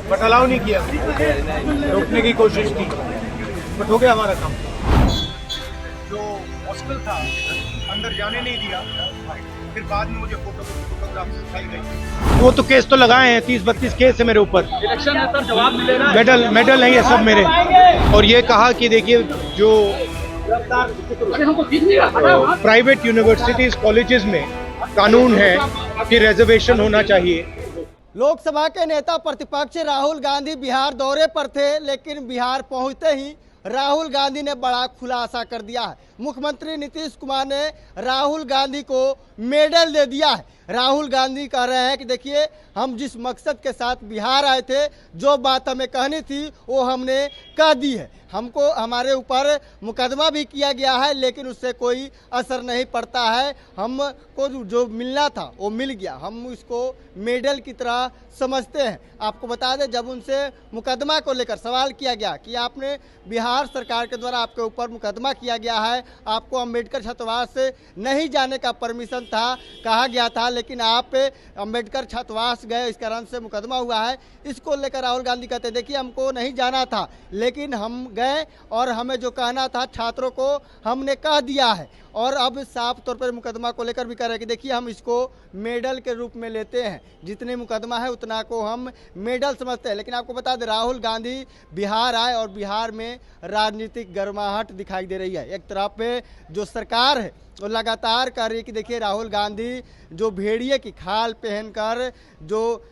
But allow नहीं किया, रोकने की कोशिश की, बट हो गया हमारा काम। जो हॉस्टल था अंदर जाने नहीं दिया, फिर बाद में मुझे फोटोग्राफ दिखाई गई। वो तो केस तो लगाए हैं, 30-32 केस है मेरे ऊपर। इलेक्शन है सर, जवाब मिलेगा। मेडल नहीं है सब मेरे। और ये कहा कि देखिए जो प्राइवेट यूनिवर्सिटीज कॉलेजेस में कानून है कि रिजर्वेशन होना चाहिए। लोकसभा के नेता प्रतिपक्ष राहुल गांधी बिहार दौरे पर थे, लेकिन बिहार पहुंचते ही राहुल गांधी ने बड़ा खुलासा कर दिया है। मुख्यमंत्री नीतीश कुमार ने राहुल गांधी को मेडल दे दिया है। राहुल गांधी कह रहे हैं कि देखिए, हम जिस मकसद के साथ बिहार आए थे, जो बात हमें कहनी थी वो हमने कह दी है। हमको हमारे ऊपर मुकदमा भी किया गया है, लेकिन उससे कोई असर नहीं पड़ता है। हमको जो मिलना था वो मिल गया, हम इसको मेडल की तरह समझते हैं। आपको बता दें, जब उनसे मुकदमा को लेकर सवाल किया गया कि आपने बिहार सरकार के द्वारा आपके ऊपर मुकदमा किया गया है, आपको अम्बेडकर छात्रावास से नहीं जाने का परमिशन था, कहा गया था, लेकिन आप अम्बेडकर छात्रावास गए, इस कारण से मुकदमा हुआ है। इसको लेकर राहुल गांधी कहते हैं, देखिए हमको नहीं जाना था, लेकिन हम गए और हमें जो कहना था छात्रों को हमने कह दिया है। और अब साफ तौर पर मुकदमा को लेकर भी कह रहे हैं कि देखिए, हम इसको मेडल के रूप में लेते हैं, जितने मुकदमा है उतना को हम मेडल समझते हैं। लेकिन आपको बता दें, राहुल गांधी बिहार आए और बिहार में राजनीतिक गर्माहट दिखाई दे रही है। एक तरफ पे जो सरकार है वो लगातार कह रही है कि देखिए, राहुल गांधी जो भेड़िए की खाल पहनकर जो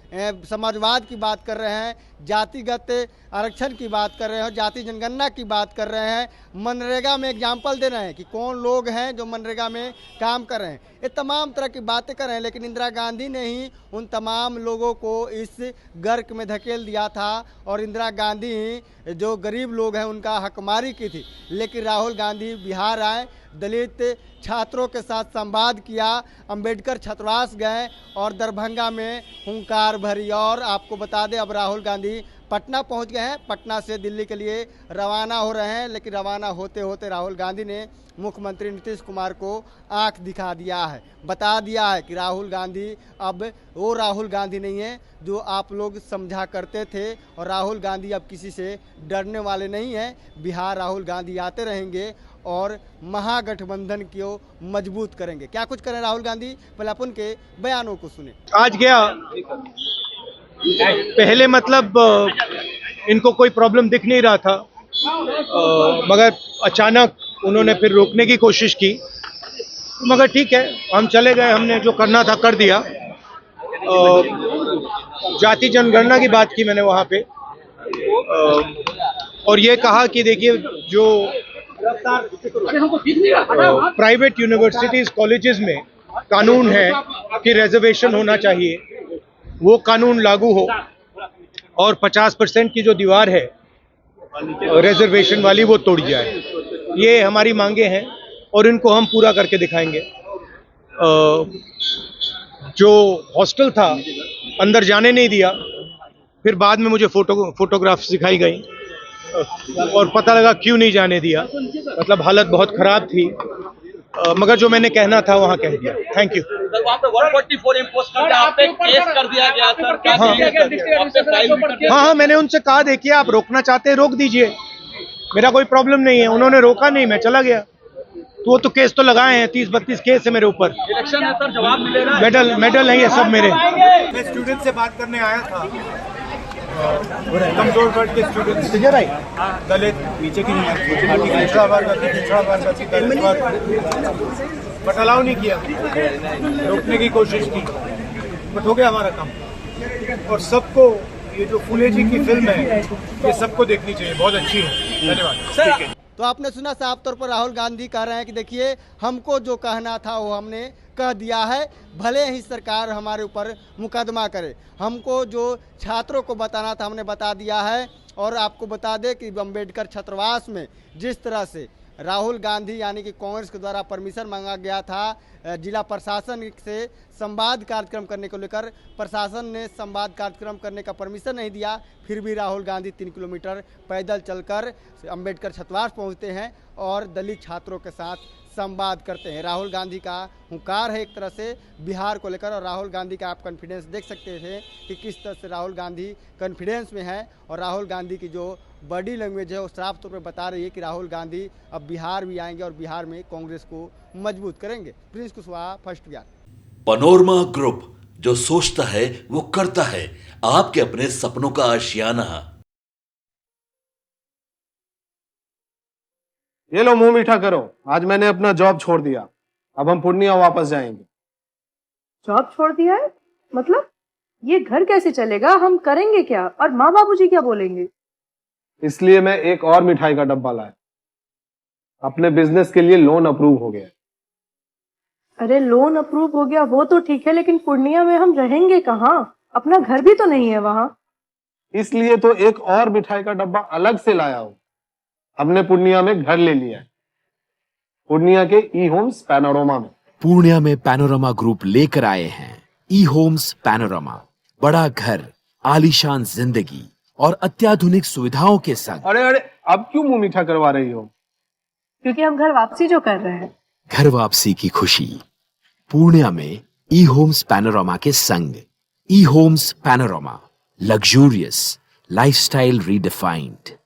समाजवाद की बात कर रहे हैं, जातिगत आरक्षण की बात कर रहे हैं, जाति जनगणना की बात कर रहे हैं, मनरेगा में एग्जाम्पल दे रहे हैं कि कौन लोग हैं जो मनरेगा में काम कर रहे हैं, ये तमाम तरह की बातें कर रहे हैं। लेकिन इंदिरा गांधी ने ही उन तमाम लोगों को इस गर्क में धकेल दिया था और इंदिरा गांधी ही जो गरीब लोग हैं उनका हकमारी की थी। लेकिन राहुल गांधी बिहार आए, दलित छात्रों के साथ संवाद किया, अंबेडकर छात्रावास गए और दरभंगा में हुंकार भरी। और आपको बता दें, अब राहुल गांधी पटना पहुंच गए हैं, पटना से दिल्ली के लिए रवाना हो रहे हैं। लेकिन रवाना होते होते राहुल गांधी ने मुख्यमंत्री नीतीश कुमार को आंख दिखा दिया है, बता दिया है कि राहुल गांधी अब वो राहुल गांधी नहीं है जो आप लोग समझा करते थे, और राहुल गांधी अब किसी से डरने वाले नहीं हैं। बिहार राहुल गांधी आते रहेंगे और महागठबंधन को मजबूत करेंगे। क्या कुछ करें राहुल गांधी, पहले अपन के बयानों को सुने। आज गया, पहले मतलब इनको कोई प्रॉब्लम दिख नहीं रहा था, मगर अचानक उन्होंने फिर रोकने की कोशिश की, मगर ठीक है, हम चले गए, हमने जो करना था कर दिया। जाति जनगणना की बात की मैंने वहाँ पे, और ये कहा कि देखिए जो प्राइवेट यूनिवर्सिटीज कॉलेजेस में कानून है कि रिजर्वेशन होना चाहिए, वो कानून लागू हो और 50% की जो दीवार है रिजर्वेशन वाली वो तोड़ी जाए। ये हमारी मांगे हैं और इनको हम पूरा करके दिखाएंगे। जो हॉस्टल था अंदर जाने नहीं दिया, फिर बाद में मुझे फोटोग्राफ्स दिखाई गई और पता लगा क्यों नहीं जाने दिया। मतलब हालत बहुत खराब थी, मगर जो मैंने कहना था वहाँ कह दिया। Thank you. हाँ, मैंने उनसे कहा देखिए, आप रोकना चाहते हैं रोक दीजिए, मेरा कोई प्रॉब्लम नहीं है। उन्होंने रोका नहीं, मैं चला गया। तो वो तो केस तो लगाए हैं, 30-32 केस है मेरे ऊपर। इलेक्शन है सर, जवाब मिलेगा। मेडल नहीं है सब मेरे। मैं स्टूडेंट से बात करने आया था, कमजोर वर्ग के स्टूडेंट, दलित, पीछे की पिछड़ा वर्ग, बट अलाउ नहीं किया, रोकने की कोशिश की, बट हो गया हमारा काम। और सबको ये जो फुले जी की फिल्म है ये सबको देखनी चाहिए, बहुत अच्छी है। धन्यवाद। तो आपने सुना, साफ तौर पर राहुल गांधी कह रहे हैं कि देखिए, हमको जो कहना था वो हमने कह दिया है, भले ही सरकार हमारे ऊपर मुकदमा करे, हमको जो छात्रों को बताना था हमने बता दिया है। और आपको बता दें कि अम्बेडकर छात्रावास में जिस तरह से राहुल गांधी यानी कि कांग्रेस के द्वारा परमिशन मांगा गया था जिला प्रशासन से संवाद कार्यक्रम करने को लेकर, प्रशासन ने संवाद कार्यक्रम करने का परमिशन नहीं दिया, फिर भी राहुल गांधी 3 किलोमीटर पैदल चलकर अम्बेडकर छात्रावास पहुंचते हैं और दलित छात्रों के साथ संवाद करते हैं। राहुल गांधी का हुंकार है एक तरह से बिहार को लेकर, और राहुल गांधी का आप कॉन्फिडेंस देख सकते थे कि किस तरह से राहुल गांधी कॉन्फिडेंस में है। और राहुल गांधी की जो बॉडी लैंग्वेज है वो साफ तौर पर बता रही है कि राहुल गांधी अब बिहार भी आएंगे और बिहार में कांग्रेस को मजबूत करेंगे। Prince Kushwaha, first Bihar. Panorama group, जो सोचता है वो करता है। आपके अपने सपनों का आशियाना। ये लो, मुंह मीठा करो। आज मैंने अपना जॉब छोड़ दिया, अब हम पूर्णिया वापस जाएंगे। जॉब छोड़ दिया है? मतलब ये घर कैसे चलेगा? हम करेंगे क्या? और माँ बाबूजी क्या बोलेंगे? इसलिए मैं एक और मिठाई का डब्बा लाया। अपने बिजनेस के लिए लोन अप्रूव हो गया। अरे लोन अप्रूव हो गया वो तो ठीक है, लेकिन पूर्णिया में हम रहेंगे कहाँ? अपना घर भी तो नहीं है वहाँ। इसलिए तो एक और मिठाई का डब्बा अलग से लाया हूँ। हमने पूर्णिया में घर ले लिया है, पूर्णिया के ई होम्स पैनोरमा में। पूर्णिया में पैनोरमा ग्रुप लेकर आए हैं ई होम्स पैनोरमा। बड़ा घर, आलीशान जिंदगी और अत्याधुनिक सुविधाओं के संग। अरे अरे, अब क्यों मुंह मीठा करवा रही हो? क्योंकि हम घर वापसी जो कर रहे हैं। घर वापसी की खुशी पूर्णिया में ई होम्स पैनोरमा के संग। ई Homes Panorama, luxurious lifestyle redefined.